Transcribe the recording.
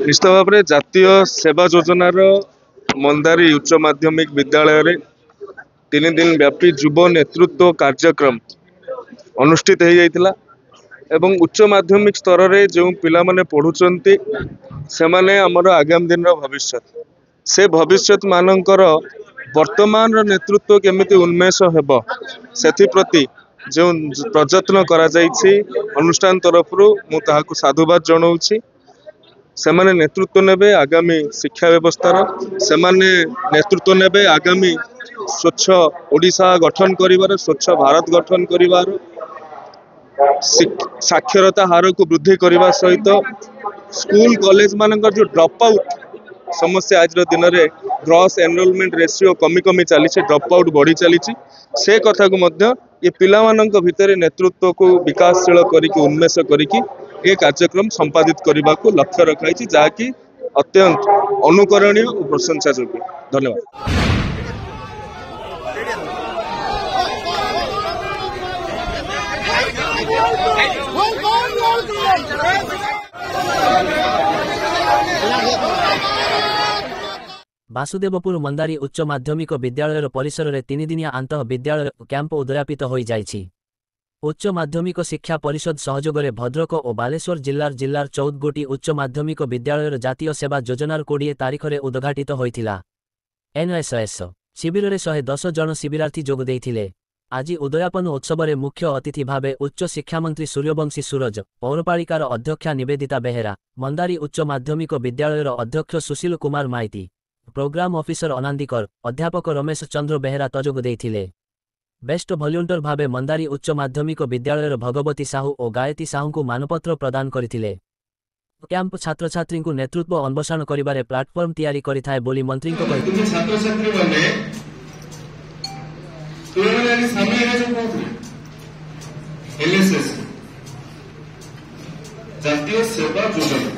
निश्चित भाव में जातीय सेवा योजनार मंदारी उच्च माध्यमिक विद्यालय रे 3 दिन व्यापी युव नेतृत्व कार्यक्रम अनुष्ठित हो जाइतिला एवं उच्च माध्यमिक स्तर रे जो पिला माने पढ़ुचंती से माने हमर आगामी दिन भविष्य से भविष्य मानकर वर्तमान नेतृत्व केमिति उन्मेष हेब सेथि प्रति जो प्रयत्न करा जाइछि अनुष्ठान तरफ मु ताहाकु साधुवाद जनाउछि। से माने नेतृत्व नेबे आगामी शिक्षा व्यवस्था से माने नेतृत्व नेबे आगामी स्वच्छ ओडिशा गठन करिवार स्वच्छ भारत गठन करिवार साक्षरता हार को वृद्धि करने सहित स्कूल कॉलेज मानकर जो ड्रॉप आउट समस्या आज दिन में ग्रॉस एनरोलमेंट रेशियो कमी कमी चली ड्रॉप आउट बढ़ी चली से कथा को मध्य ये पिला मानक भितर नेतृत्व को विकासशील करिकी उन्मेष करिकी ये कार्यक्रम संपादित करने को लक्ष्य रखाई जहाँकि अत्यंत अनुकरणीय और प्रशंसा योग्य। धन्यवाद। बासुदेवपुर मंदारी उच्च माध्यमिक विद्यालय परिसर में 3 दिनिया आंतः विद्यालय कैंप उद्यापित हो जाइछि। उच्च माध्यमिक शिक्षा परिषद सहयोग में भद्रक और बालेश्वर जिल्लार 14 गोटी उच्च माध्यमिक विद्यालय जातीय सेवा योजनार 20 तारीख में उद्घाटित होइथिला। एनएसएस शिविर में 110 जन शिविरार्थी जोग देइथिले। आज उदयापन उत्सव में मुख्य अतिथि भावे उच्च शिक्षा मंत्री सूर्यवंशी सूरज, पौरपालिकार अध्यक्षा निवेदिता बेहेरा, मंदारी उच्च माध्यमिक विद्यालय अध्यक्ष सुशील कुमार माइती, प्रोग्राम ऑफिसर अनांदिकर, अध्यापक रमेश चंद्र बेहेरा तजोग देइथिले। बेस्ट भल्युंटर भावे मंदारी उच्च माध्यमिक विद्यालय भगवती साहू और गायत्री साहू को मानपत्र प्रदान करथिले। कैंप छात्र छात्री को नेतृत्व अन्वेषण करिबारे प्लाटफॉर्म तैयारी करिथाय बोली मंत्री को कहि छात्र छात्री माने तुमने सामने है जो कोथले एलएसएस जातीय सेवा योजना